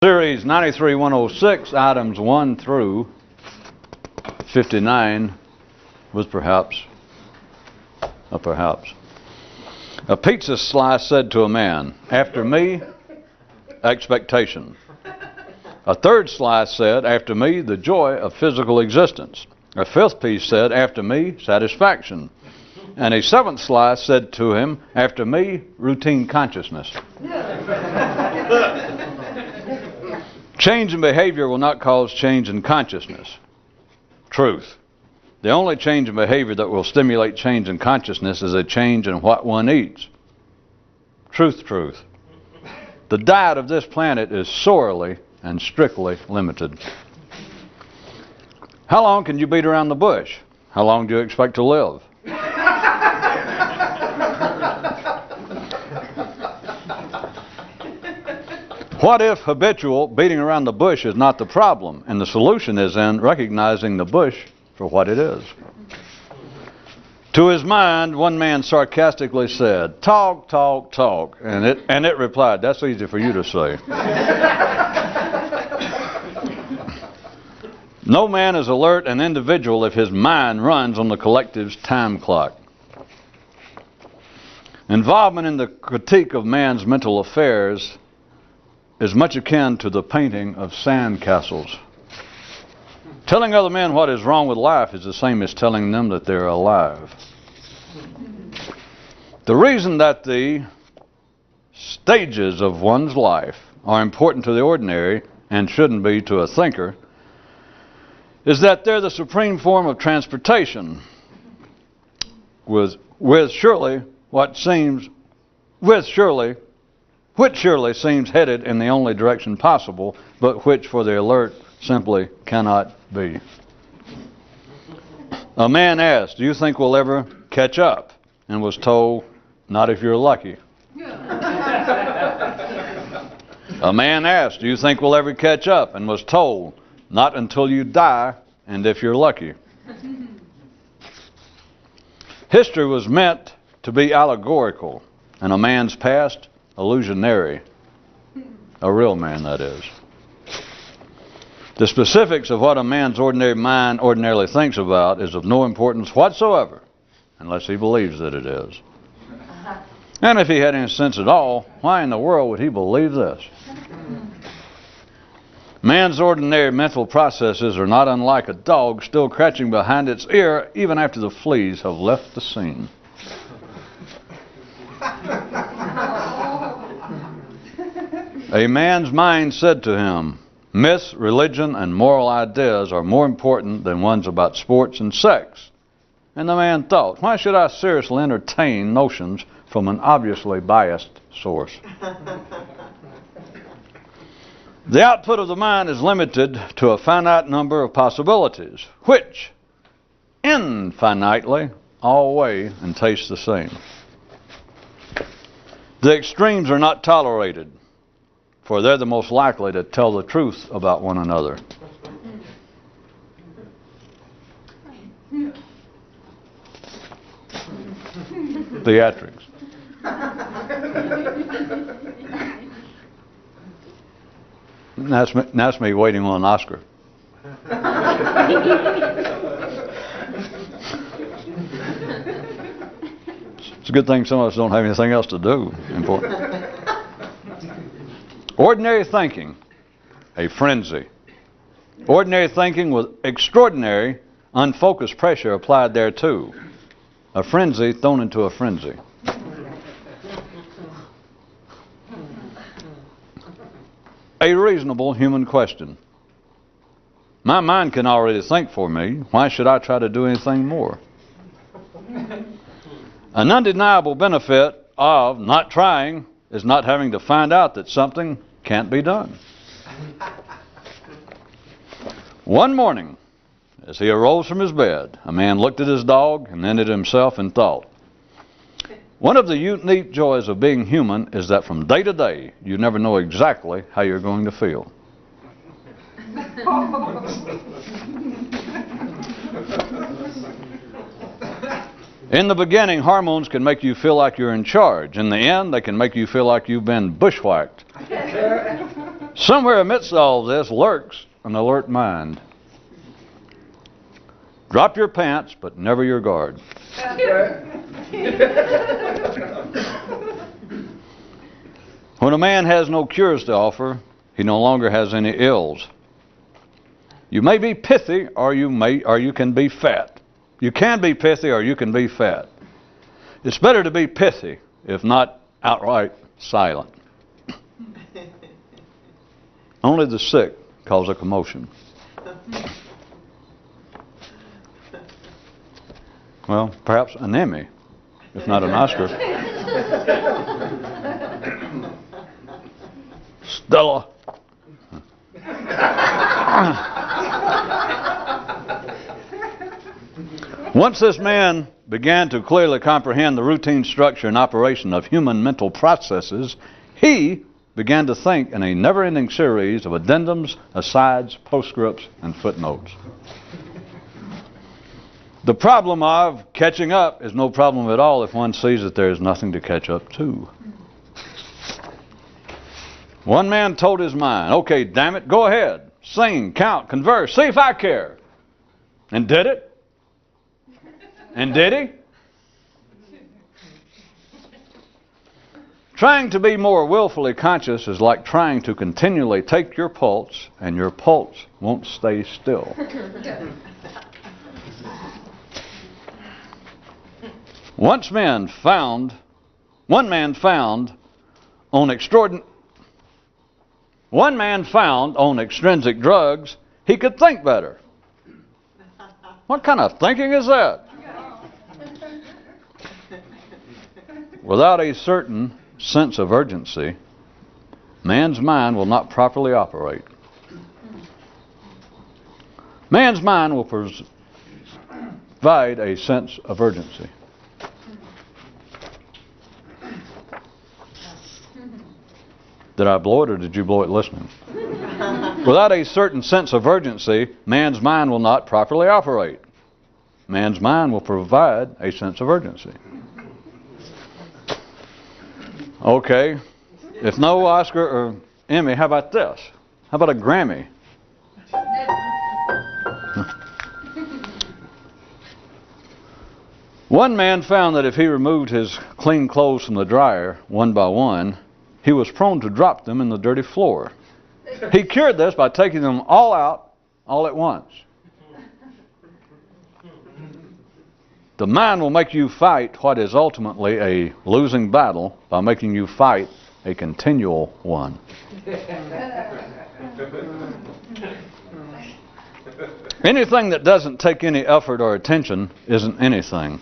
Series 93-106, items 1 through 59 was perhaps. A pizza slice said to a man, "After me, expectation." A third slice said, "After me, the joy of physical existence." A fifth piece said, "After me, satisfaction." And a seventh slice said to him, "After me, routine consciousness." Change in behavior will not cause change in consciousness. Truth. The only change in behavior that will stimulate change in consciousness is a change in what one eats. Truth. The diet of this planet is sorely and strictly limited. How long can you beat around the bush? How long do you expect to live? What if habitual beating around the bush is not the problem, and the solution is in recognizing the bush for what it is? To his mind, one man sarcastically said, "Talk, talk, talk," and it replied, "That's easy for you to say." No man is alert and individual if his mind runs on the collective's time clock. Involvement in the critique of man's mental affairs is much akin to the painting of sand castles. Telling other men what is wrong with life is the same as telling them that they're alive. The reason that the stages of one's life are important to the ordinary and shouldn't be to a thinker is that they're the supreme form of transportation, which surely seems headed in the only direction possible, but which for the alert simply cannot be. A man asked, "Do you think we'll ever catch up?" and was told, "Not if you're lucky." A man asked, "Do you think we'll ever catch up?" and was told, "Not until you die, and if you're lucky." History was meant to be allegorical, and a man's past illusionary. A real man, that is. The specifics of what a man's ordinary mind ordinarily thinks about is of no importance whatsoever, unless he believes that it is. And if he had any sense at all, why in the world would he believe this? Man's ordinary mental processes are not unlike a dog still crouching behind its ear even after the fleas have left the scene. A man's mind said to him, "Myths, religion, and moral ideas are more important than ones about sports and sex." And the man thought, "Why should I seriously entertain notions from an obviously biased source?" The output of the mind is limited to a finite number of possibilities, which infinitely all weigh and taste the same. The extremes are not tolerated, for they're the most likely to tell the truth about one another. Theatrics. That's me waiting on an Oscar. It's a good thing some of us don't have anything else to do. Important. Ordinary thinking, a frenzy. Ordinary thinking with extraordinary, unfocused pressure applied thereto. A frenzy thrown into a frenzy. A reasonable human question. My mind can already think for me. Why should I try to do anything more? An undeniable benefit of not trying is not having to find out that something can't be done. One morning, as he arose from his bed, a man looked at his dog and then at himself and thought, "One of the unique joys of being human is that from day to day, you never know exactly how you're going to feel." In the beginning, hormones can make you feel like you're in charge. In the end, they can make you feel like you've been bushwhacked. Somewhere amidst all this lurks an alert mind. Drop your pants, but never your guard. When a man has no cures to offer, he no longer has any ills. You may be pithy, or you can be fat. You can be pithy, or you can be fat. It's better to be pithy, if not outright silent. Only the sick cause a commotion. Well, perhaps an Emmy, if not an Oscar. Stella. Once this man began to clearly comprehend the routine structure and operation of human mental processes, he began to think in a never-ending series of addendums, asides, postscripts, and footnotes. The problem of catching up is no problem at all if one sees that there is nothing to catch up to. One man told his mind, okay, damn it, go ahead, sing, count, converse, see if I care. And did it? And did he? Trying to be more willfully conscious is like trying to continually take your pulse, and your pulse won't stay still. One man found on extrinsic drugs, he could think better. What kind of thinking is that? Without a certain sense of urgency, man's mind will not properly operate. Man's mind will provide a sense of urgency. Did I blow it, or did you blow it listening? Without a certain sense of urgency, man's mind will not properly operate. Man's mind will provide a sense of urgency. Okay, if no Oscar or Emmy, how about this? How about a Grammy? One man found that if he removed his clean clothes from the dryer one by one, he was prone to drop them in the dirty floor. He cured this by taking them all out all at once. The mind will make you fight what is ultimately a losing battle by making you fight a continual one. Anything that doesn't take any effort or attention isn't anything.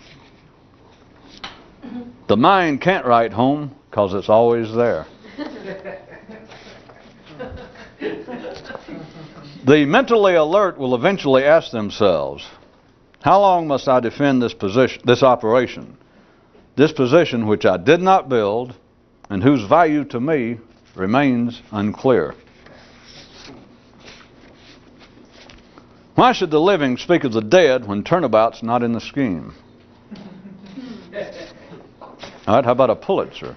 The mind can't write home because it's always there. The mentally alert will eventually ask themselves, how long must I defend this operation, this position which I did not build and whose value to me remains unclear? Why should the living speak of the dead when turnabout's not in the scheme? All right, how about a Pulitzer?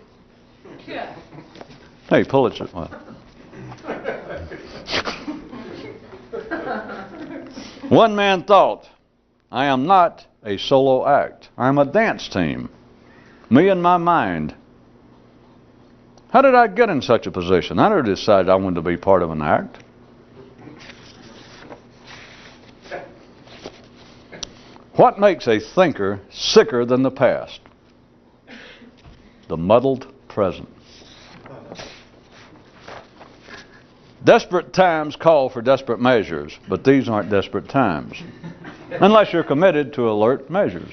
Hey, Pulitzer. What? One man thought, I am not a solo act. I am a dance team. Me and my mind. How did I get in such a position? I never decided I wanted to be part of an act. What makes a thinker sicker than the past? The muddled present. Desperate times call for desperate measures, but these aren't desperate times, unless you're committed to alert measures.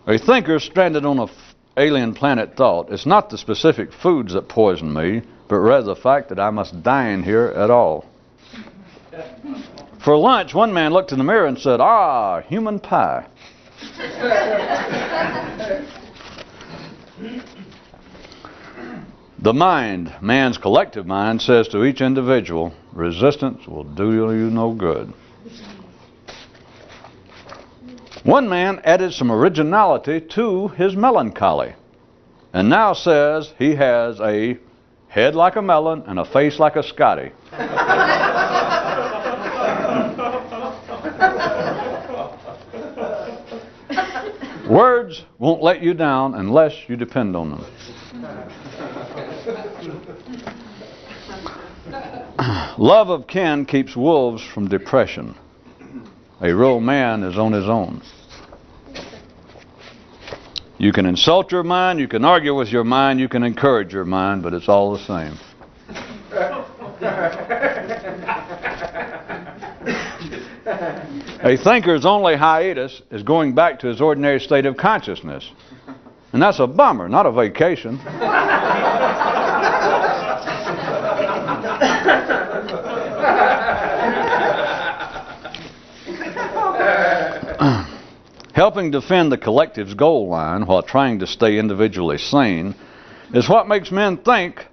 A thinker stranded on an alien planet thought, it's not the specific foods that poison me, but rather the fact that I must dine here at all. For lunch, one man looked in the mirror and said, ah, human pie. The mind, man's collective mind, says to each individual, resistance will do you no good. One man added some originality to his melancholy and now says he has a head like a melon and a face like a Scotty. Words won't let you down unless you depend on them. Love of kin keeps wolves from depression. A real man is on his own. You can insult your mind, you can argue with your mind, you can encourage your mind, but it's all the same. A thinker's only hiatus is going back to his ordinary state of consciousness. And that's a bummer, not a vacation. Helping defend the collective's goal line while trying to stay individually sane is what makes men think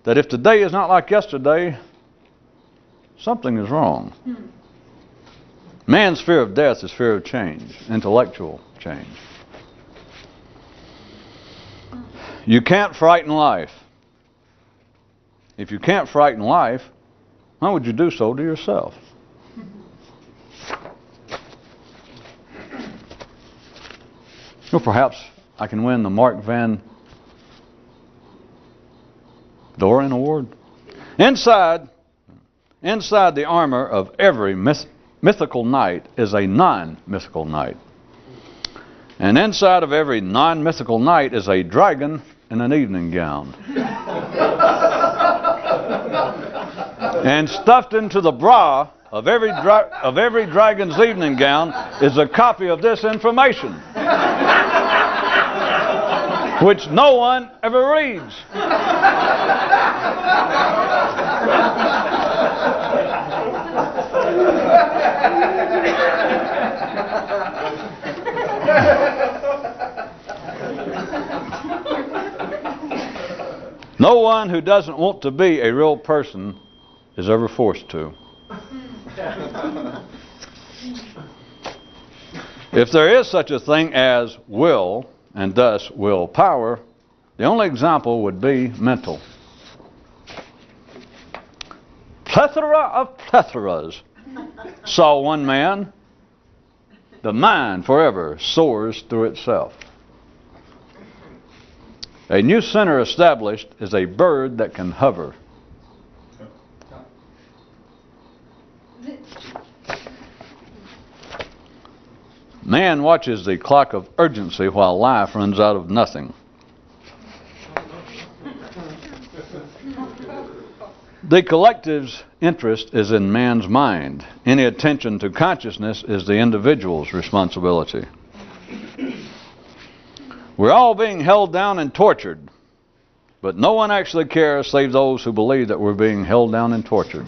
that if today is not like yesterday, something is wrong. Man's fear of death is fear of change, intellectual change. You can't frighten life. If you can't frighten life, why would you do so to yourself? Well, perhaps I can win the Mark Van Doren Award. Inside the armor of every mythical knight is a non-mythical knight. And inside of every non-mythical knight is a dragon in an evening gown. And stuffed into the bra of every dragon's evening gown is a copy of this information, which no one ever reads. No one who doesn't want to be a real person is ever forced to. If there is such a thing as will, and thus willpower, the only example would be mental. Plethora of plethoras saw one man. The mind forever soars through itself. A new center established is a bird that can hover. Man watches the clock of urgency while life runs out of nothing. The collective's interest is in man's mind. Any attention to consciousness is the individual's responsibility. We're all being held down and tortured, but no one actually cares save those who believe that we're being held down and tortured.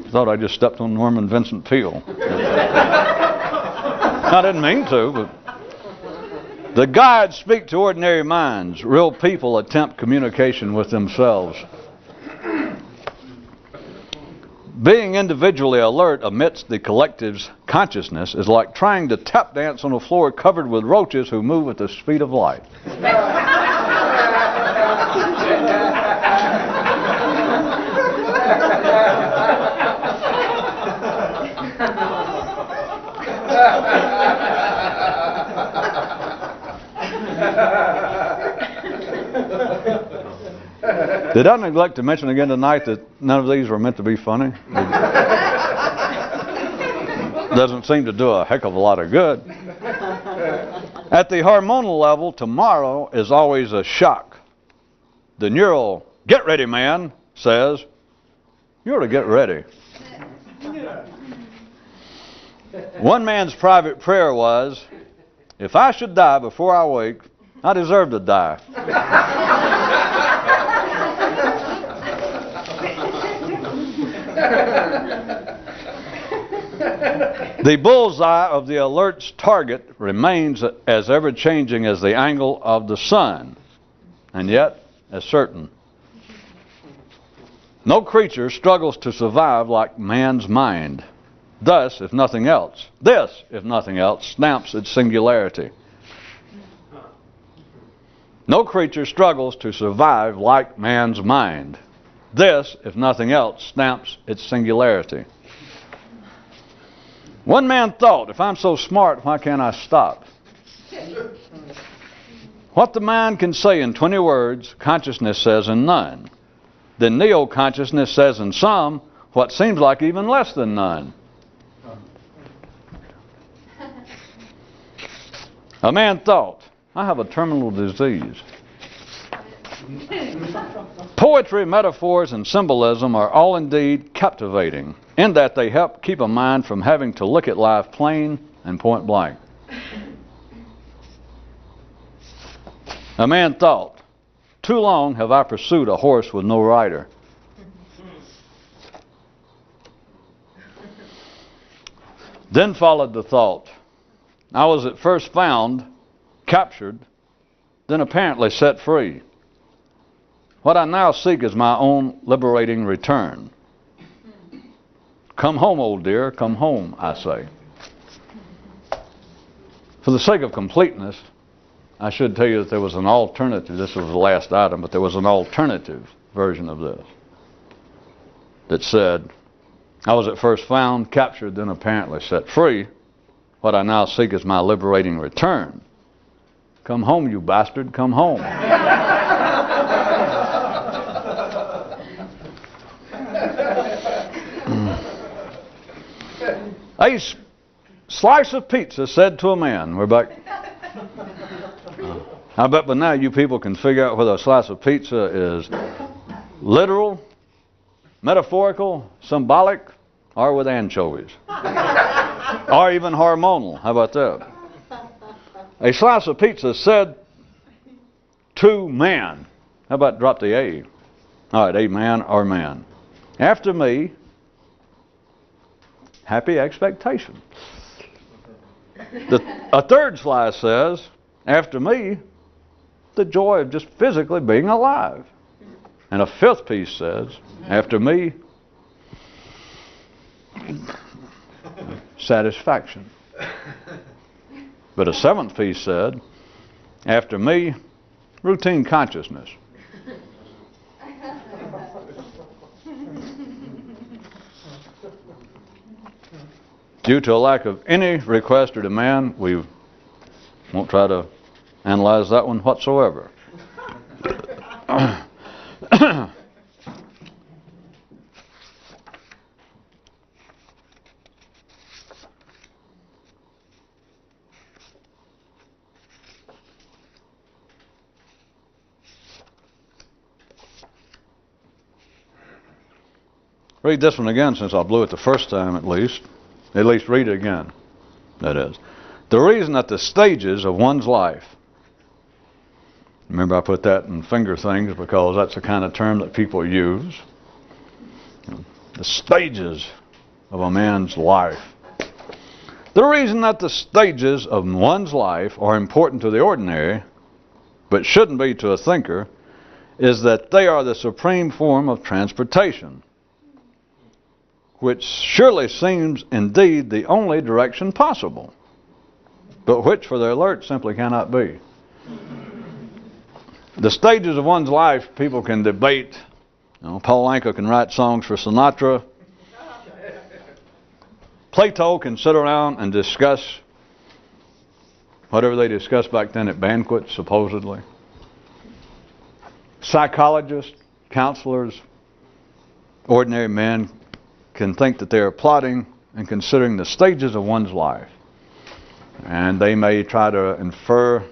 I thought I just stepped on Norman Vincent Peale. I didn't mean to, but the gods speak to ordinary minds. Real people attempt communication with themselves. Being individually alert amidst the collective's consciousness is like trying to tap dance on a floor covered with roaches who move at the speed of light. Did I neglect to mention again tonight that none of these were meant to be funny? Doesn't seem to do a heck of a lot of good. At the hormonal level, tomorrow is always a shock. The neural, get ready man, says, you ought to get ready. One man's private prayer was, if I should die before I wake, I deserve to die. The bullseye of the alert's target remains as ever-changing as the angle of the sun, and yet as certain. No creature struggles to survive like man's mind. This, if nothing else, stamps its singularity. No creature struggles to survive like man's mind. This, if nothing else, stamps its singularity. One man thought, if I'm so smart, why can't I stop? What the mind can say in 20 words, consciousness says in none. Then neo-consciousness says in some what seems like even less than none. A man thought, I have a terminal disease. Poetry, metaphors, and symbolism are all indeed captivating, in that they help keep a mind from having to look at life plain and point blank. A man thought, too long have I pursued a horse with no rider. Then followed the thought, I was at first found, captured, then apparently set free. What I now seek is my own liberating return. Come home, old dear, come home, I say. For the sake of completeness, I should tell you that there was an alternative. This was the last item, but there was an alternative version of this that said, I was at first found, captured, then apparently set free. What I now seek is my liberating return. Come home, you bastard, come home. A slice of pizza said to a man, we're back. I bet by now you people can figure out whether a slice of pizza is literal, metaphorical, symbolic, or with anchovies. Or even hormonal. How about that? A slice of pizza said to man. How about drop the A? All right, a man or man. After me, happy expectation. A third slice says, after me, the joy of just physically being alive. And a fifth piece says, after me, satisfaction. But a seventh piece said, after me, routine consciousness. Due to a lack of any request or demand, we won't try to analyze that one whatsoever. Read this one again since I blew it the first time at least. At least read it again, that is. The reason that the stages of one's life, remember I put that in finger things because that's the kind of term that people use. The stages of a man's life. The reason that the stages of one's life are important to the ordinary, but shouldn't be to a thinker, is that they are the supreme form of transportation, which surely seems indeed the only direction possible, but which for the alert simply cannot be. The stages of one's life, people can debate. Paul Anka can write songs for Sinatra. Plato can sit around and discuss whatever they discussed back then at banquets, supposedly. Psychologists, counselors, ordinary men can think that they are plotting and considering the stages of one's life. And they may try to infer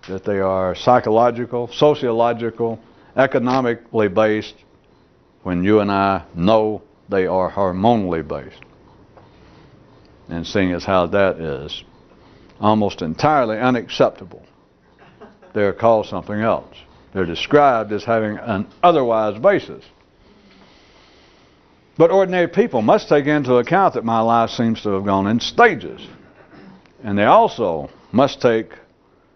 that they are psychological, sociological, economically based, when you and I know they are hormonally based. And seeing as how that is almost entirely unacceptable, they're called something else. They're described as having an otherwise basis. But ordinary people must take into account that my life seems to have gone in stages. And they also must take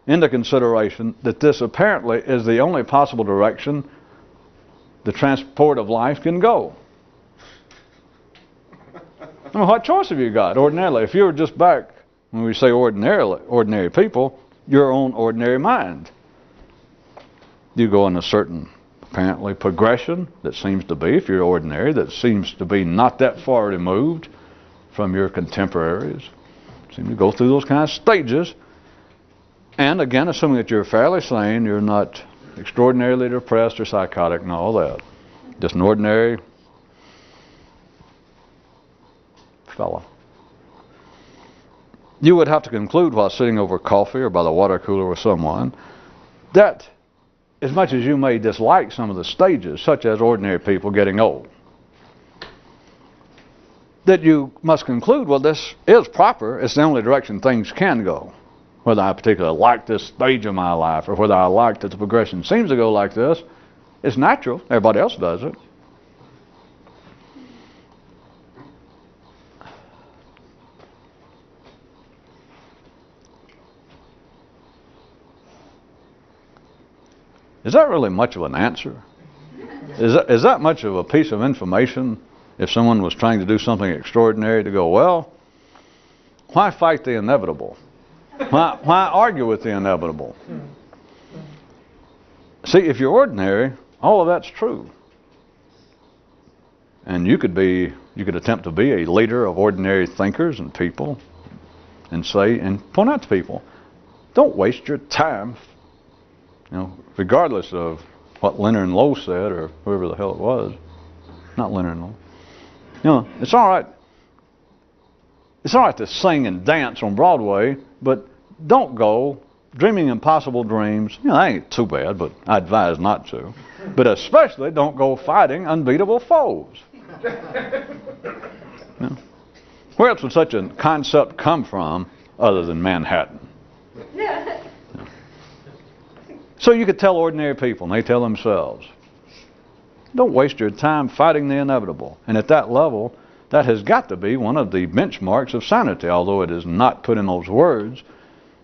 into consideration that this apparently is the only possible direction the transport of life can go. I mean, what choice have you got? Ordinarily, if you were just back, when we say ordinary people, your own ordinary mind. You go in a certain, apparently, progression that seems to be, if you're ordinary, that seems to be not that far removed from your contemporaries. Seem to go through those kind of stages. And again, assuming that you're fairly sane, you're not extraordinarily depressed or psychotic and all that. Just an ordinary fellow. You would have to conclude while sitting over coffee or by the water cooler with someone that as much as you may dislike some of the stages, such as ordinary people getting old, that you must conclude, well, this is proper. It's the only direction things can go. Whether I particularly like this stage of my life or whether I like that the progression seems to go like this, it's natural. Everybody else does it. Is that really much of an answer? Is that much of a piece of information if someone was trying to do something extraordinary to go, well, why fight the inevitable? Why argue with the inevitable? See, if you're ordinary, all of that's true. And you could attempt to be a leader of ordinary thinkers and people and point out to people, don't waste your time. Regardless of what Leonard Lowe said or whoever the hell it was. Not Leonard Lowe. It's all right. It's all right to sing and dance on Broadway, but don't go dreaming impossible dreams. That ain't too bad, but I advise not to. But especially don't go fighting unbeatable foes. Where else would such a concept come from other than Manhattan? So you could tell ordinary people, and they tell themselves, don't waste your time fighting the inevitable. And at that level, that has got to be one of the benchmarks of sanity, although it is not put in those words.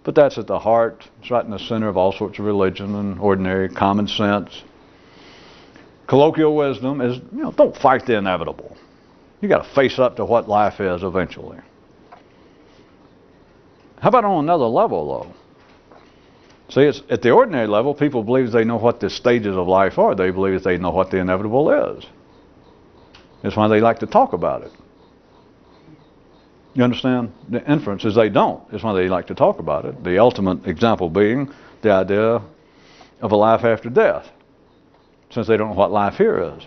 But that's at the heart. It's right in the center of all sorts of religion and ordinary common sense. Colloquial wisdom is, don't fight the inevitable. You got to face up to what life is eventually. How about on another level, though? See, it's at the ordinary level, people believe they know what the stages of life are. They believe that they know what the inevitable is. That's why they like to talk about it. You understand? The inference is they don't. That's why they like to talk about it. The ultimate example being the idea of a life after death, since they don't know what life here is.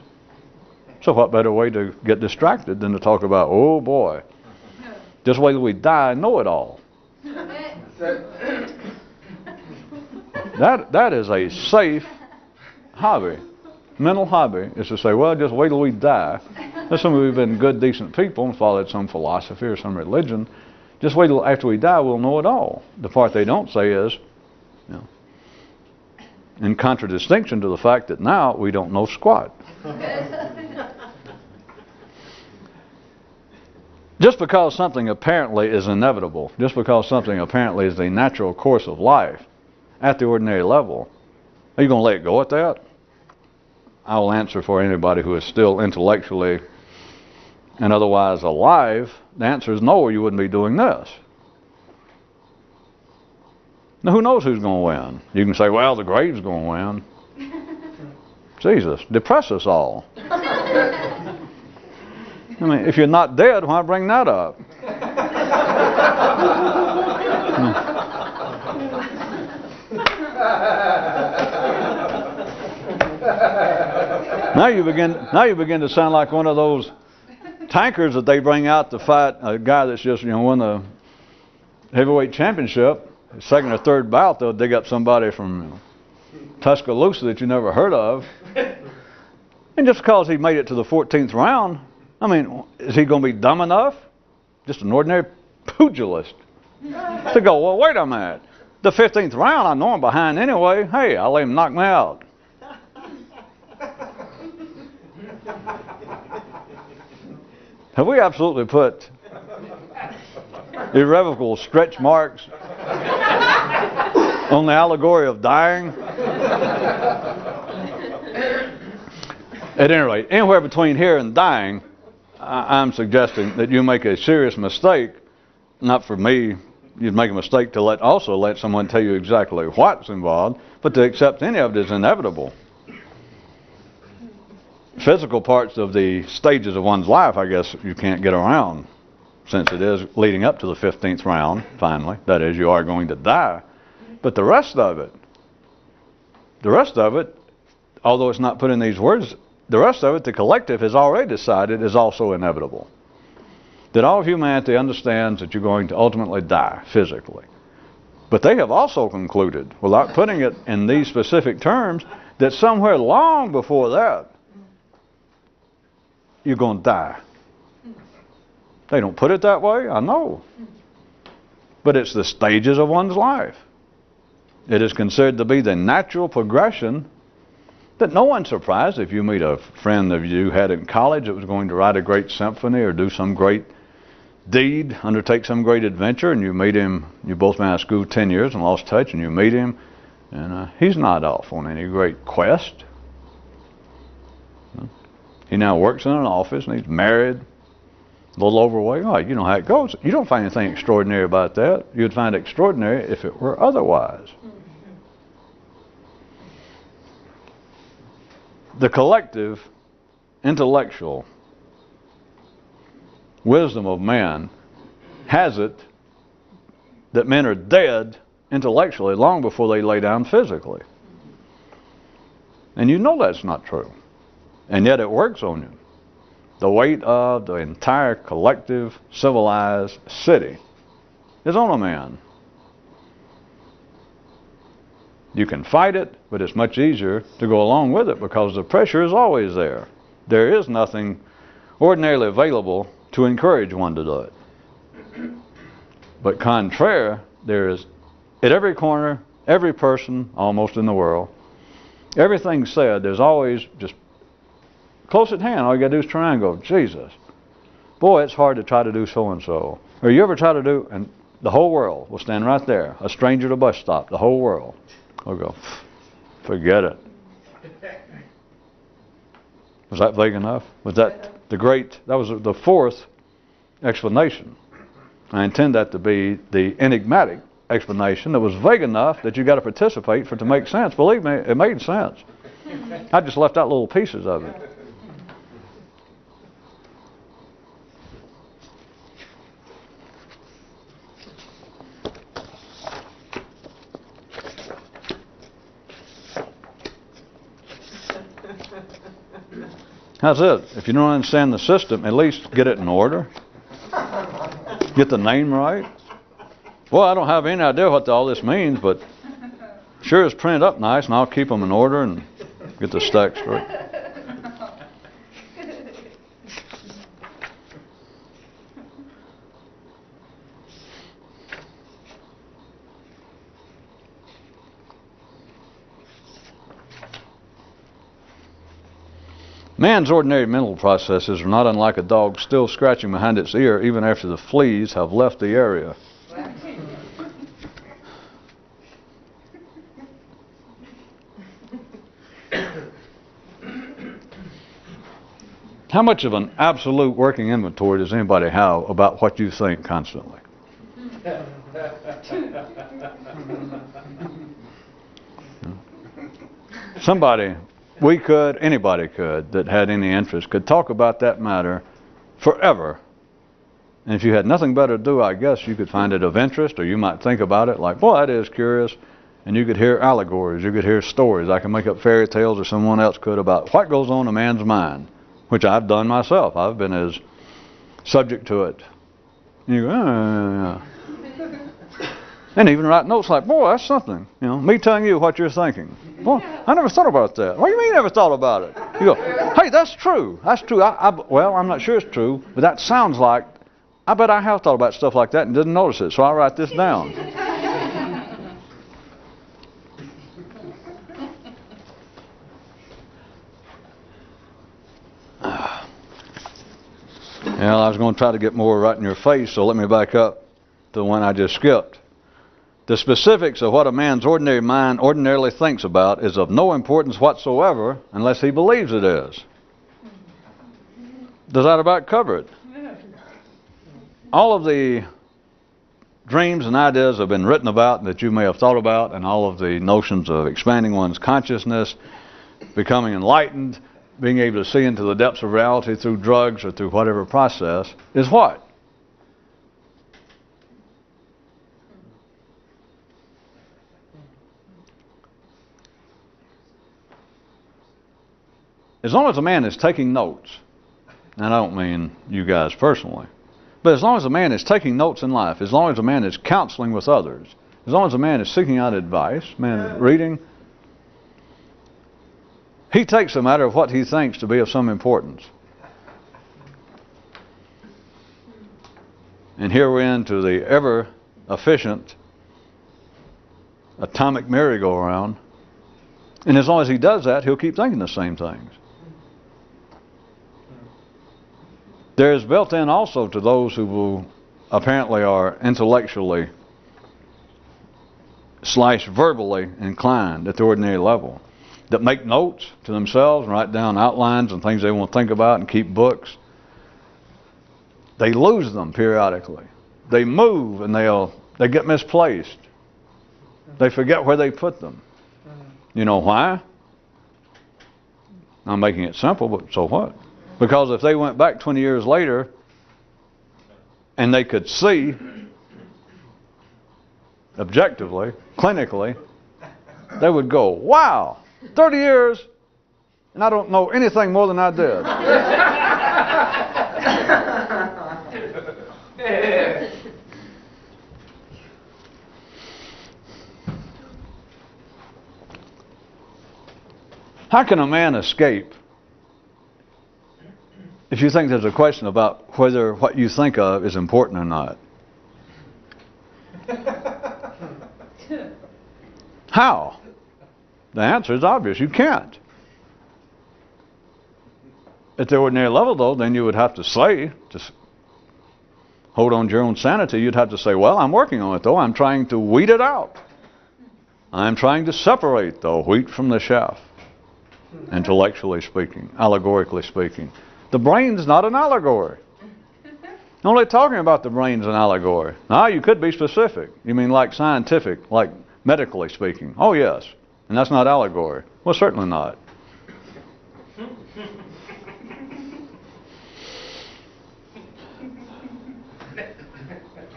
So what better way to get distracted than to talk about, oh boy, just wait till we die and know it all. That is a safe hobby. Mental hobby is to say, well, just wait till we die. That's some of we've been good, decent people and followed some philosophy or some religion. Just wait till after we die, we'll know it all. The part they don't say is, in contradistinction to the fact that now we don't know squat. Just because something apparently is inevitable, just because something apparently is the natural course of life, at the ordinary level, are you going to let it go at that? I will answer for anybody who is still intellectually and otherwise alive. The answer is no, or you wouldn't be doing this. Now, who knows who's going to win? You can say, well, the grave's going to win. Jesus, depress us all. I mean, if you're not dead, why bring that up? Now you begin to sound like one of those tankers that they bring out to fight a guy that's just won the heavyweight championship. Second or third bout, they'll dig up somebody from Tuscaloosa that you never heard of, and just because he made it to the 14th round, I mean, is he going to be dumb enough? Just an ordinary pugilist to go, well, wait a minute. The 15th round, I know I'm behind anyway. Hey, I'll let him knock me out. Have we absolutely put irrevocable stretch marks on the allegory of dying? At any rate, anywhere between here and dying, I'm suggesting that you make a serious mistake, not for me, you'd make a mistake to also let someone tell you exactly what's involved, but to accept any of it is inevitable. Physical parts of the stages of one's life, I guess you can't get around, since it is leading up to the 15th round, finally. That is, you are going to die. But the rest of it, although it's not put in these words, the rest of it, the collective has already decided, is also inevitable. That all of humanity understands that you're going to ultimately die physically. But they have also concluded, without putting it in these specific terms, that somewhere long before that, you're going to die. They don't put it that way, I know. But it's the stages of one's life. It is considered to be the natural progression that no one's surprised if you meet a friend of you had in college that was going to write a great symphony or do some great deed, undertake some great adventure, and you meet him, you both been out of school 10 years and lost touch, and you meet him, and he's not off on any great quest. He now works in an office, and he's married, a little overweight. Oh, you know how it goes. You don't find anything extraordinary about that. You'd find it extraordinary if it were otherwise. The collective intellectual wisdom of man has it that men are dead intellectually long before they lay down physically. And you know that's not true. And yet it works on you. The weight of the entire collective civilized city is on a man. You can fight it, but it's much easier to go along with it because the pressure is always there. There is nothing ordinarily available to encourage one to do it. But contraire, there is at every corner, every person almost in the world, everything said, there's always just close at hand. All you got to do is try and go, Jesus, boy, it's hard to try to do so-and-so. Or you ever try to do, and the whole world will stand right there, a stranger at a bus stop, the whole world will go, forget it. Was that vague enough? Was that that was the fourth explanation. I intend that to be the enigmatic explanation that was vague enough that you got to participate for it to make sense. Believe me, it made sense. I just left out little pieces of it. How's it? If you don't understand the system, at least get it in order. Get the name right. Well, I don't have any idea what all this means, but sure is printed up nice, and I'll keep them in order and get the stack straight. Man's ordinary mental processes are not unlike a dog still scratching behind its ear even after the fleas have left the area. How much of an absolute working inventory does anybody have about what you think constantly? Somebody, anybody could, that had any interest, could talk about that matter forever. And if you had nothing better to do, I guess you could find it of interest, or you might think about it like, boy, that is curious. And you could hear allegories, you could hear stories. I can make up fairy tales, or someone else could, about what goes on in a man's mind, which I've done myself. I've been as subject to it. And you go, yeah. And even write notes like, boy, that's something. You know, me telling you what you're thinking. Boy, I never thought about that. What do you mean you never thought about it? You go, hey, that's true. That's true. Well, I'm not sure it's true, but that sounds like, I bet I have thought about stuff like that and didn't notice it, so I'll write this down. Well, I was going to try to get more right in your face, so let me back up to the one I just skipped. The specifics of what a man's ordinary mind ordinarily thinks about is of no importance whatsoever unless he believes it is. Does that about cover it? All of the dreams and ideas have been written about that you may have thought about, and all of the notions of expanding one's consciousness, becoming enlightened, being able to see into the depths of reality through drugs or through whatever process, is what? As long as a man is taking notes, and I don't mean you guys personally, but as long as a man is taking notes in life, as long as a man is counseling with others, as long as a man is seeking out advice, man is reading, he takes a matter of what he thinks to be of some importance. And here we're into the ever-efficient atomic merry-go-round. And as long as he does that, he'll keep thinking the same things. There is built in also to those who apparently are intellectually / verbally inclined at the ordinary level, that make notes to themselves and write down outlines and things they want to think about and keep books. They lose them periodically. They move and they get misplaced. They forget where they put them. You know why? I'm making it simple, but so what? Because if they went back 20 years later and they could see objectively, clinically, they would go, wow, 30 years and I don't know anything more than I did. How can a man escape if you think there's a question about whether what you think of is important or not? How? The answer is obvious. You can't. At the ordinary level, though, then you would have to say, to hold on to your own sanity, you'd have to say, well, I'm working on it, though. I'm trying to weed it out. I'm trying to separate the wheat from the chaff, intellectually speaking, allegorically speaking. The brain's not an allegory. Only talking about the brain's an allegory. Now, you could be specific. You mean like scientific, like medically speaking. Oh, yes. And that's not allegory. Well, certainly not.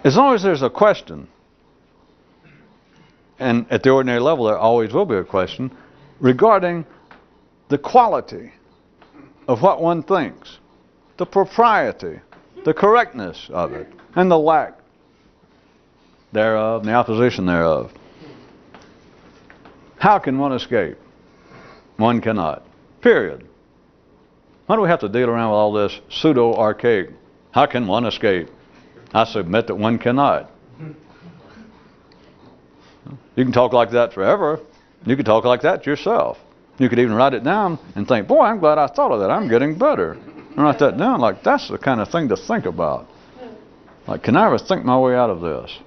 As long as there's a question, and at the ordinary level there always will be a question, regarding the quality of what one thinks, the propriety, the correctness of it, and the lack thereof, and the opposition thereof. How can one escape? One cannot. Period. Why do we have to deal around with all this pseudo-archaic? How can one escape? I submit that one cannot. You can talk like that forever. You can talk like that yourself. You could even write it down and think, boy, I'm glad I thought of that. I'm getting better. And write that down like that's the kind of thing to think about. Like, can I ever think my way out of this?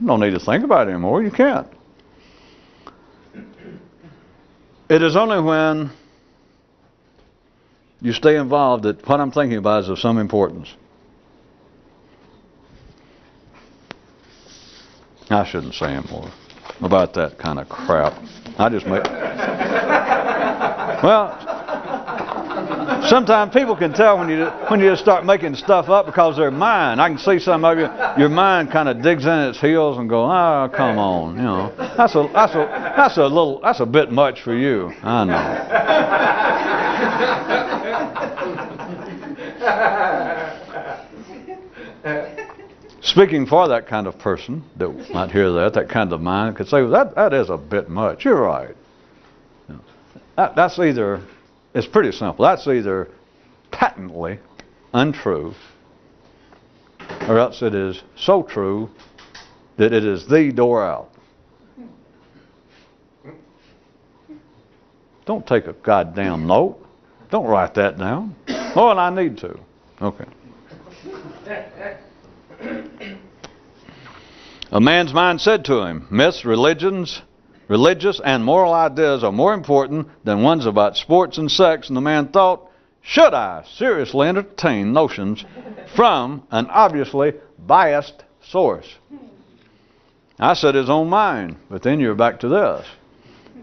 You don't need to think about it anymore. You can't. It is only when you stay involved that what I'm thinking about is of some importance. I shouldn't say more about that kind of crap. I just make... Well, sometimes people can tell when you just start making stuff up because they're mine. I can see some of you, your mind kind of digs in its heels and go, oh, come on, you know. That's a bit much for you. I know. Speaking for that kind of person that might hear that kind of mind could say, well, that is a bit much. You're right. You know, that's either, it's pretty simple. That's either patently untrue, or else it is so true that it is the door out. Don't take a goddamn note. Don't write that down. Oh, and I need to. Okay. A man's mind said to him, myths, religious and moral ideas are more important than ones about sports and sex. And the man thought, should I seriously entertain notions from an obviously biased source? I said his own mind, but then you're back to this.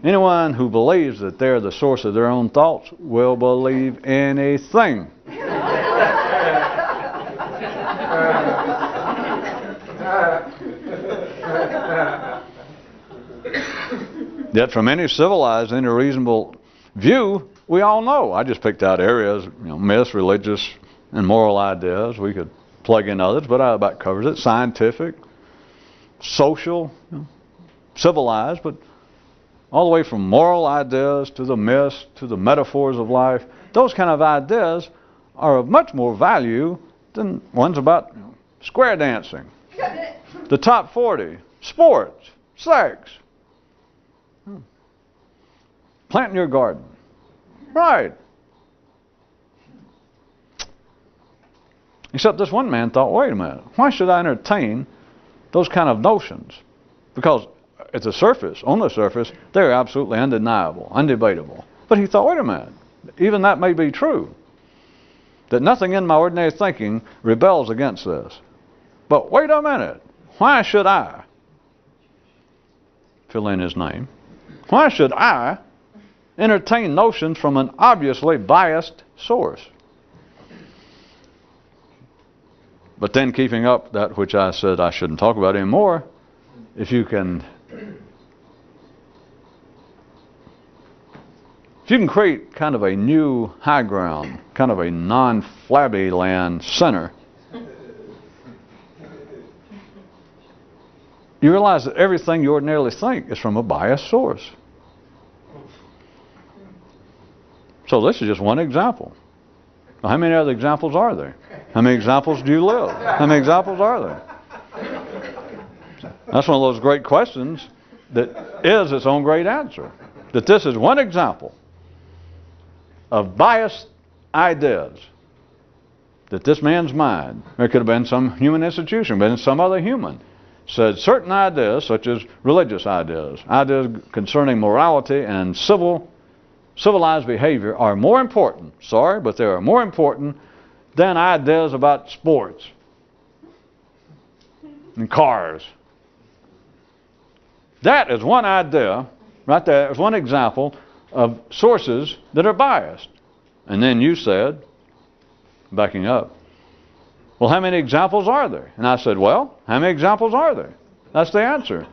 Anyone who believes that they're the source of their own thoughts will believe anything. Yet from any civilized, any reasonable view, we all know. I just picked out areas, myths, religious, and moral ideas. We could plug in others, but that about covers it. Scientific, social, civilized, but all the way from moral ideas to the myths to the metaphors of life. Those kind of ideas are of much more value than ones about square dancing, the top 40, sports, sex, planting your garden. Right. Except this one man thought, wait a minute, why should I entertain those kind of notions? Because at the surface, on the surface, they're absolutely undeniable, undebatable. But he thought, wait a minute, even that may be true. That nothing in my ordinary thinking rebels against this. But wait a minute, why should I? Fill in his name. Why should I entertain notions from an obviously biased source? But then keeping up that which I said I shouldn't talk about anymore, if you can create kind of a new high ground, kind of a non-flabby land center, you realize that everything you ordinarily think is from a biased source. So this is just one example. Now, how many other examples are there? How many examples do you live? How many examples are there? That's one of those great questions that is its own great answer. That this is one example of biased ideas. That this man's mind, there could have been some human institution, been some other human, said certain ideas, such as religious ideas, ideas concerning morality and civilized behavior are more important, sorry, but they are more important than ideas about sports and cars. That is one idea, right there, is one example of sources that are biased. And then you said, backing up, well, how many examples are there? And I said, well, how many examples are there? That's the answer.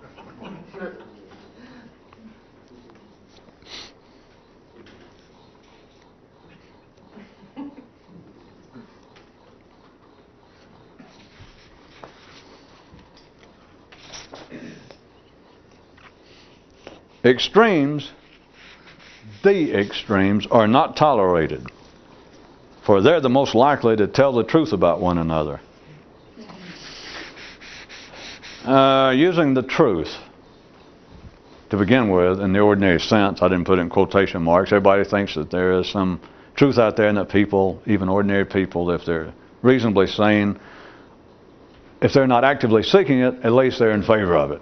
Extremes, the extremes, are not tolerated, for they're the most likely to tell the truth about one another. Using the truth to begin with, in the ordinary sense, I didn't put it in quotation marks. Everybody thinks that there is some truth out there, and that people, even ordinary people, if they're reasonably sane, if they're not actively seeking it, at least they're in favor of it.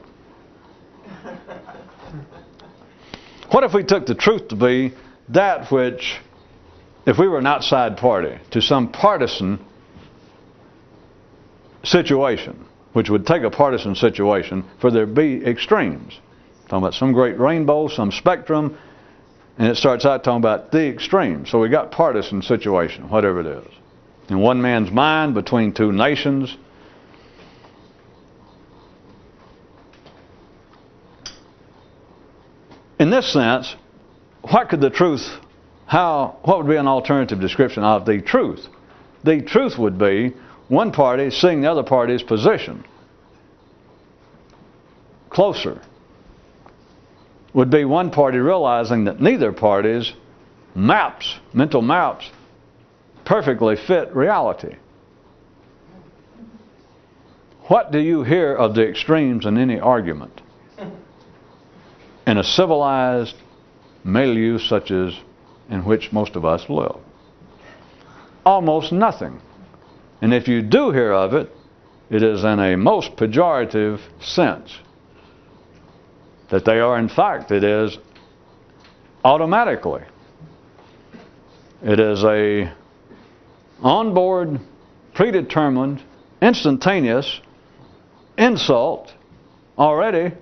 What if we took the truth to be that which, if we were an outside party to some partisan situation, which would take a partisan situation for there to be extremes. Talking about some great rainbow, some spectrum, and it starts out talking about the extremes. So we got partisan situation, whatever it is. In one man's mind, between two nations. In this sense, what could the truth, what would be an alternative description of the truth? The truth would be one party seeing the other party's position closer. Would be one party realizing that neither party's maps, mental maps, perfectly fit reality. What do you hear of the extremes in any argument? In a civilized milieu such as in which most of us live? Almost nothing. And if you do hear of it, it is in a most pejorative sense. That they are, in fact, it is automatically. It is a onboard, predetermined, instantaneous insult already.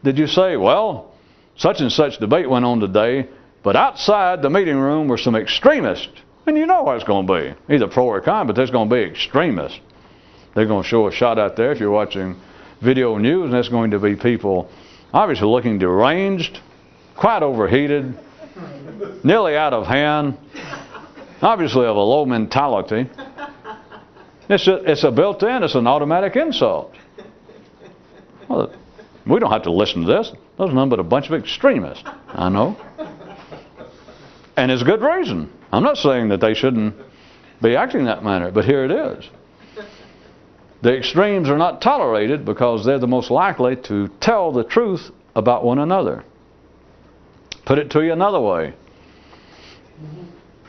Did you say, well, such and such debate went on today, but outside the meeting room were some extremists. And you know what it's going to be. Either pro or con, but there's going to be extremists. They're going to show a shot out there if you're watching video news, and there's going to be people obviously looking deranged, quite overheated, nearly out of hand, obviously of a low mentality. It's a built-in, it's an automatic insult. Well, we don't have to listen to this. There's nothing but a bunch of extremists. I know. And there's good reason. I'm not saying that they shouldn't be acting that manner, but here it is. The extremes are not tolerated because they're the most likely to tell the truth about one another. Put it to you another way.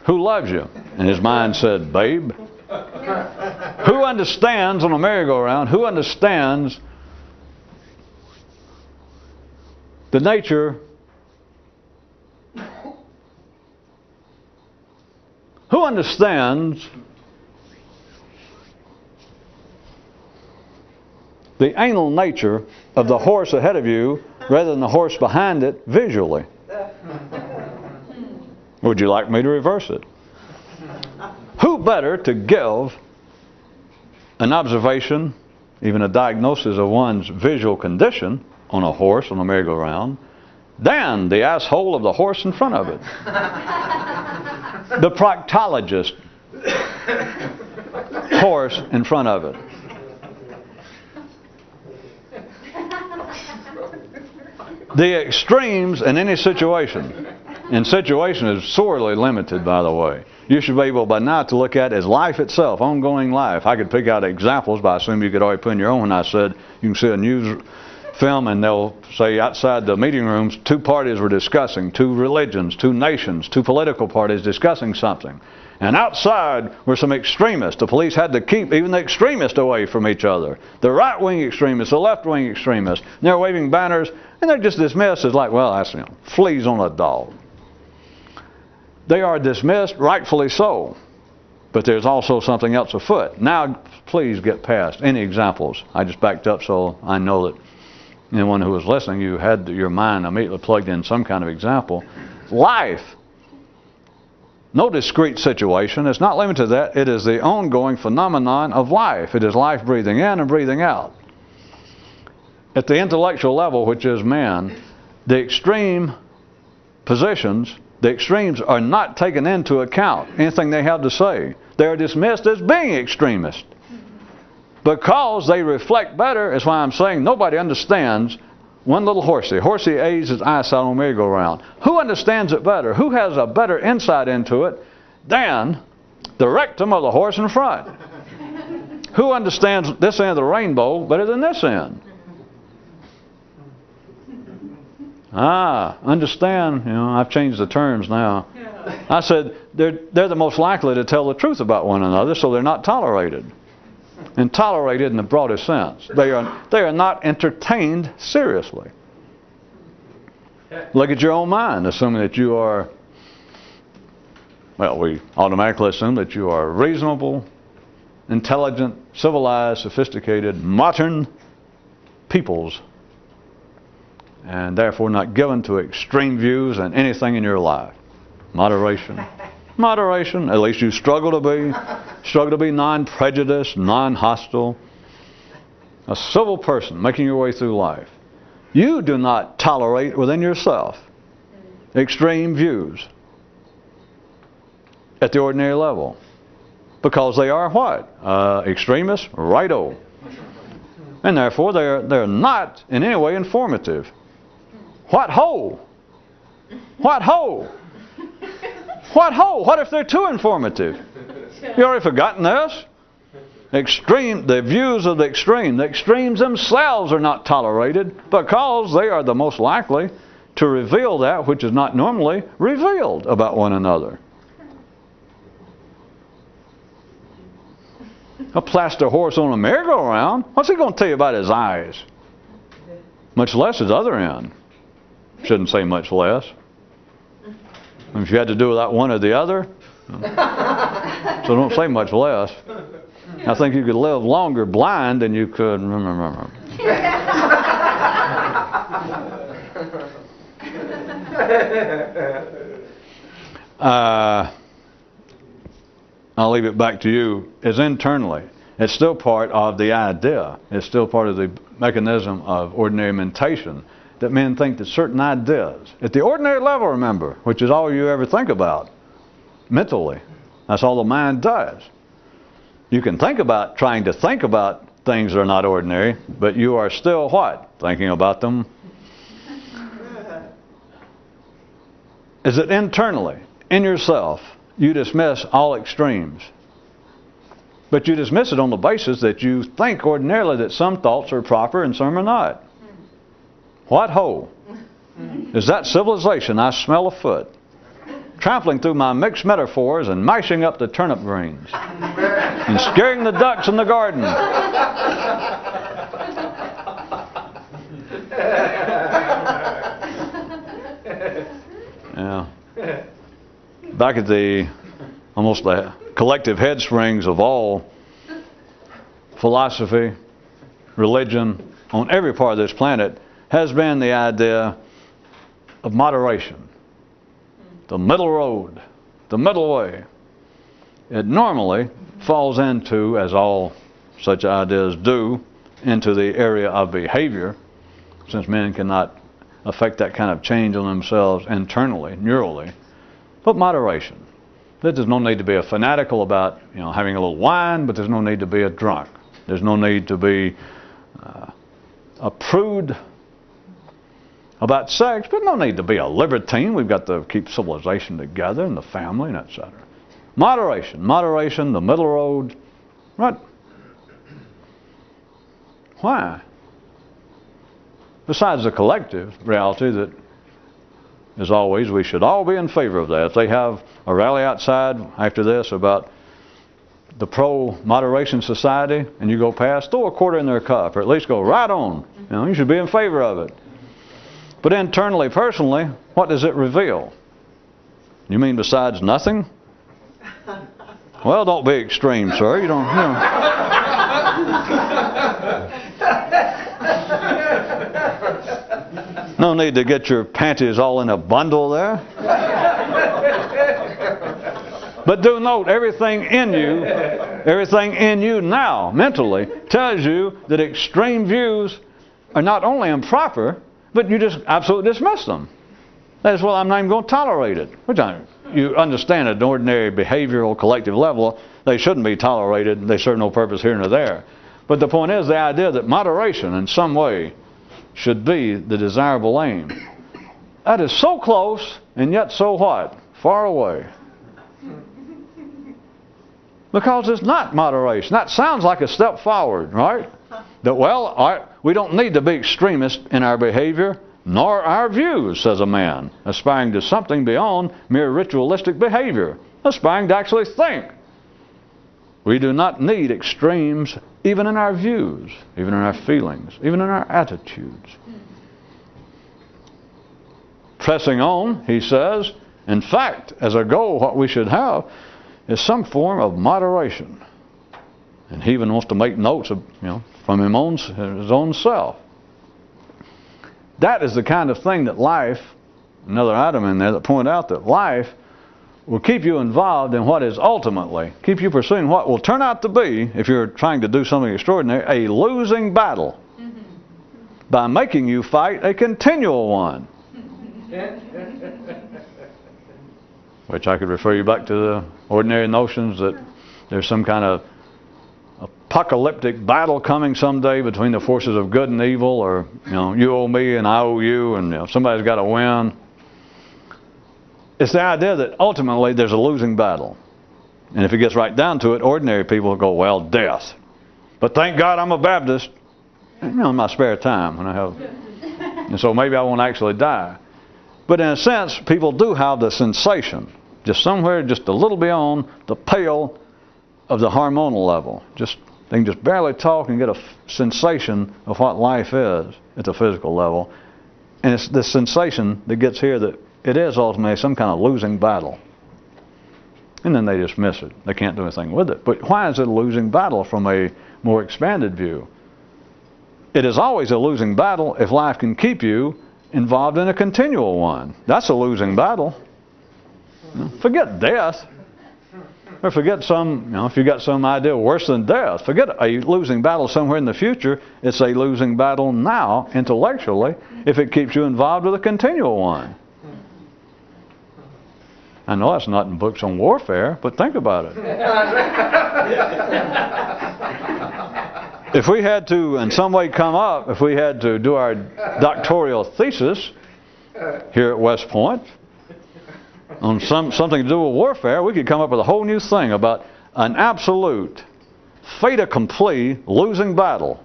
Who loves you? And his mind said, babe. Who understands on a merry-go-round, who understands the nature, who understands the anal nature of the horse ahead of you rather than the horse behind it visually? Would you like me to reverse it? Who better to give an observation, even a diagnosis of one's visual condition on a horse on a merry-go-round than the asshole of the horse in front of it? The proctologist horse in front of it. The extremes in any situation. And situation is sorely limited, by the way. You should be able by now to look at it as life itself, ongoing life. I could pick out examples, but I assume you could already put in your own. When I said you can see a news film and they'll say outside the meeting rooms, two parties were discussing, two religions, two nations, two political parties discussing something. And outside were some extremists. The police had to keep even the extremists away from each other. The right-wing extremists, the left-wing extremists. And they're waving banners, and they're just dismissed as like, well, that's, fleas on a dog. They are dismissed, rightfully so. But there's also something else afoot. Now, please get past any examples. I just backed up so I know that anyone who was listening, you had your mind immediately plugged in some kind of example. Life. No discrete situation. It's not limited to that. It is the ongoing phenomenon of life. It is life breathing in and breathing out. At the intellectual level, which is man, the extreme positions, the extremes are not taken into account. Anything they have to say, they are dismissed as being extremist. Because they reflect better, is why I'm saying nobody understands one little horsey. Horsey aids his eyesight on a merry-go-round. Who understands it better? Who has a better insight into it than the rectum of the horse in front? Who understands this end of the rainbow better than this end? Understand, I've changed the terms now. I said they're the most likely to tell the truth about one another, so they're not tolerated. And tolerated in the broadest sense. They are not entertained seriously. Look at your own mind, assuming that you are, well, we automatically assume that you are reasonable, intelligent, civilized, sophisticated, modern peoples, and therefore not given to extreme views and anything in your life. Moderation. Moderation. At least you struggle to be non-prejudiced, non-hostile, a civil person making your way through life. You do not tolerate within yourself extreme views at the ordinary level, because they are what? Extremists, righto. And therefore they're not in any way informative. What ho? What ho? What ho? What if they're too informative? You already forgotten this? The views of the extremes themselves are not tolerated because they are the most likely to reveal that which is not normally revealed about one another. A plaster horse on a merry-go-round, what's he going to tell you about his eyes? Much less his other end. Shouldn't say much less. If you had to do without one or the other, So don't say much less. I think you could live longer blind than you could. I'll leave it back to you. Is internally. It's still part of the idea. It's still part of the mechanism of ordinary mentation that men think that certain ideas, at the ordinary level, remember, which is all you ever think about, mentally. That's all the mind does. You can think about trying to think about things that are not ordinary, but you are still what? Thinking about them. Is it internally, in yourself, you dismiss all extremes? But you dismiss it on the basis that you think ordinarily that some thoughts are proper and some are not. What ho? Is that civilization I smell afoot? Trampling through my mixed metaphors and mashing up the turnip greens and scaring the ducks in the garden. Yeah. Back at the almost the collective head springs of all philosophy, religion, on every part of this planet has been the idea of moderation. The middle road, the middle way. It normally falls into, as all such ideas do, into the area of behavior, since men cannot affect that kind of change on themselves internally, neurally. But moderation. There's no need to be a fanatical about, having a little wine, but there's no need to be a drunk. There's no need to be a prude about sex, but no need to be a libertine. We've got to keep civilization together and the family and etc. Moderation, the middle road. Right? Why? Besides the collective reality that, as always, we should all be in favor of that. If they have a rally outside after this about the pro-moderation society and you go past, throw a quarter in their cup, or at least go right on. You should be in favor of it. But internally, personally, what does it reveal? You mean besides nothing? Well, don't be extreme, sir. You don't. No need to get your panties all in a bundle there. But do note, everything in you now, mentally, tells you that extreme views are not only improper, but you just absolutely dismiss them. That is, well, I'm not even going to tolerate it. You understand at an ordinary behavioral collective level, they shouldn't be tolerated. They serve no purpose here nor there. But the point is the idea that moderation in some way should be the desirable aim. That is so close and yet so what? Far away. Because it's not moderation. That sounds like a step forward, right? That, we don't need to be extremists in our behavior, nor our views, says a man, aspiring to something beyond mere ritualistic behavior, aspiring to actually think. We do not need extremes even in our views, even in our feelings, even in our attitudes. Pressing on, he says, in fact, as a goal, what we should have is some form of moderation. And he even wants to make notes of, from his own self. That is the kind of thing that life, another item in there that point out that life will keep you involved in what is ultimately, keep you pursuing what will turn out to be, if you're trying to do something extraordinary, a losing battle by making you fight a continual one. Which I could refer you back to the ordinary notions that there's some kind of apocalyptic battle coming someday between the forces of good and evil, or you owe me and I owe you, and somebody's got to win. It's the idea that ultimately there's a losing battle, and if it gets right down to it, ordinary people go, well, death. But thank God I'm a Baptist. In my spare time when I have, and so maybe I won't actually die. But in a sense, people do have the sensation, just somewhere, just a little beyond the pale of the hormonal level. They can just barely talk and get a sensation of what life is at the physical level. And it's this sensation that gets here that it is ultimately some kind of losing battle. And then they dismiss it. They can't do anything with it. But why is it a losing battle from a more expanded view? It is always a losing battle if life can keep you involved in a continual one. That's a losing battle. Forget death. Or forget some, if you got some idea worse than death, forget a losing battle somewhere in the future. It's a losing battle now, intellectually, if it keeps you involved with a continual one. I know that's not in books on warfare, but think about it. If we had to, in some way, come up, if we had to do our doctoral thesis here at West Point on something to do with warfare, we could come up with a whole new thing about an absolute fait accompli losing battle.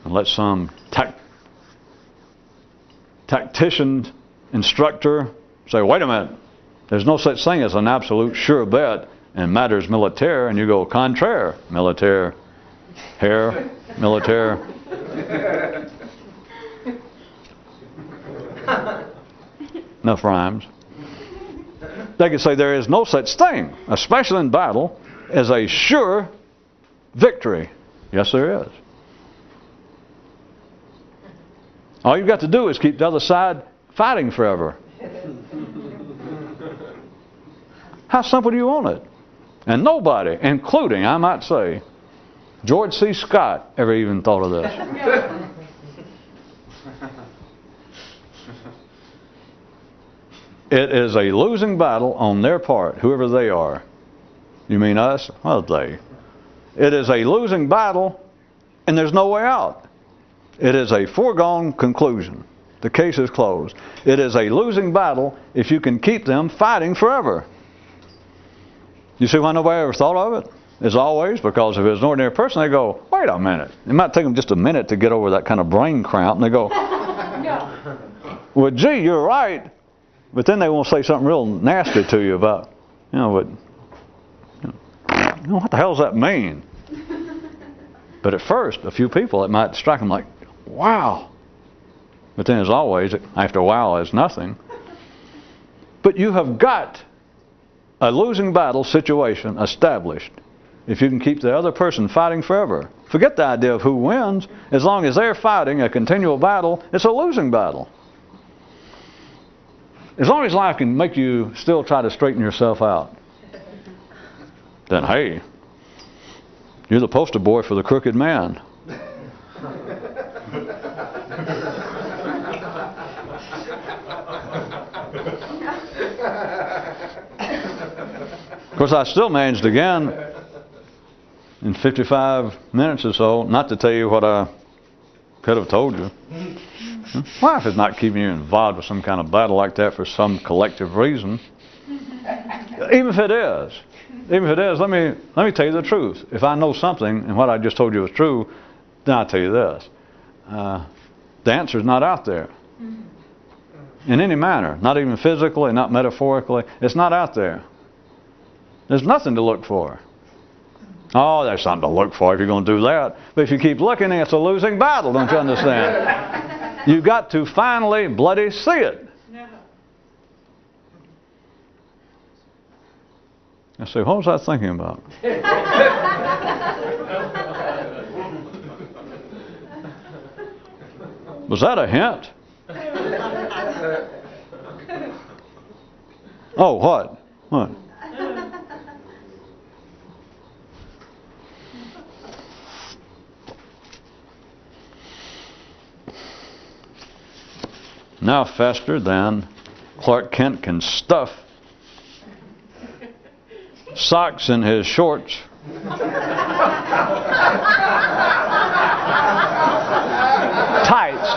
And let some tactician instructor say, wait a minute, there's no such thing as an absolute sure bet in matters militaire, and you go contraire, militaire, hair, militaire. Enough rhymes. They could say there is no such thing, especially in battle, as a sure victory. Yes, there is. All you've got to do is keep the other side fighting forever. How simple do you want it? And nobody, including, I might say, George C. Scott, ever even thought of this. It is a losing battle on their part, whoever they are. You mean us? Well, they. It is a losing battle, and there's no way out. It is a foregone conclusion. The case is closed. It is a losing battle if you can keep them fighting forever. You see why nobody ever thought of it? As always, because if it was an ordinary person, they go, wait a minute. It might take them just a minute to get over that kind of brain cramp, and they go, well, gee, you're right. But then they won't say something real nasty to you about, what the hell does that mean? But at first, a few people, it might strike them like, wow. But then as always, after a while, it's nothing. But you have got a losing battle situation established if you can keep the other person fighting forever. Forget the idea of who wins. As long as they're fighting a continual battle, it's a losing battle. As long as life can make you still try to straighten yourself out, then hey, you're the poster boy for the crooked man. Of course, I still managed again in 55 minutes or so not to tell you what I could have told you. Life is not keeping you involved with some kind of battle like that for some collective reason. Even if it is, let me tell you the truth. If I know something and what I just told you is true, then I'll tell you this. The answer is not out there. In any manner, not even physically, not metaphorically. It's not out there. There's nothing to look for. Oh, there's something to look for if you're going to do that. But if you keep looking, it's a losing battle, don't you understand? You've got to finally bloody see it. I say, what was I thinking about? Was that a hint? Oh, what? What? Now faster than Clark Kent can stuff socks in his shorts.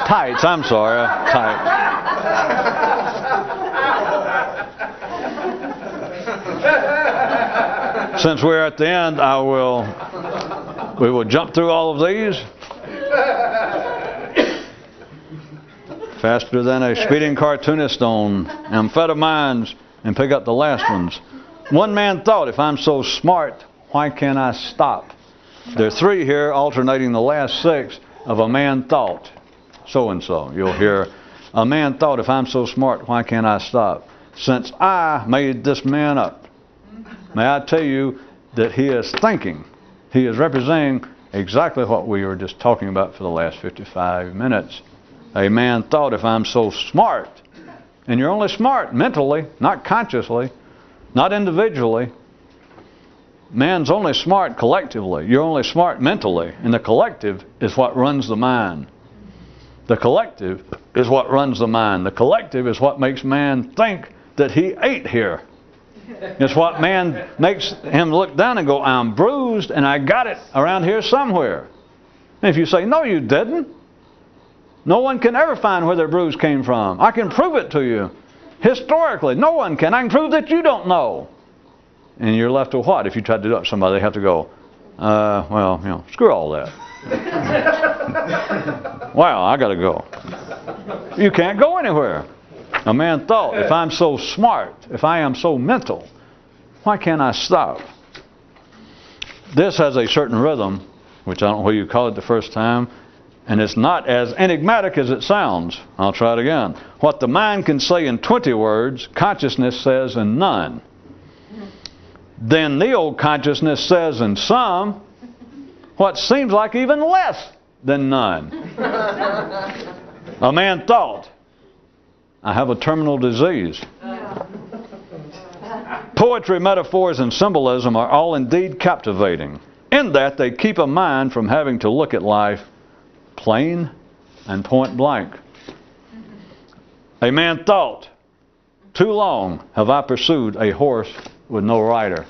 Tights, I'm sorry, tights. Since we're at the end, we will jump through all of these. Faster than a speeding cartoonist on amphetamines and pick up the last ones. One man thought, if I'm so smart, why can't I stop? There are three here alternating the last six of a man thought. So-and-so. You'll hear, a man thought, if I'm so smart, why can't I stop? Since I made this man up. may I tell you that he is thinking. He is representing exactly what we were just talking about for the last 55 minutes. A man thought, if I'm so smart, and you're only smart mentally, not consciously, not individually. Man's only smart collectively. You're only smart mentally. And the collective is what runs the mind. The collective is what runs the mind. The collective is what makes man think that he ate here. It's what man makes him look down and go, I'm bruised and I got it around here somewhere. And if you say, no, you didn't. No one can ever find where their bruise came from. I can prove it to you. Historically, no one can. I can prove that you don't know. And you're left with what? If you try to do it to somebody, they have to go, well, screw all that. Wow, I got to go. You can't go anywhere. A man thought, if I'm so smart, if I am so mental, why can't I stop? This has a certain rhythm, which I don't know what you call it the first time, and it's not as enigmatic as it sounds. I'll try it again. What the mind can say in 20 words, consciousness says in none. Then neo-consciousness says in some what seems like even less than none. A man thought, I have a terminal disease. Poetry, metaphors, and symbolism are all indeed captivating, in that they keep a mind from having to look at life plain and point blank. A man thought, too long have I pursued a horse with no rider.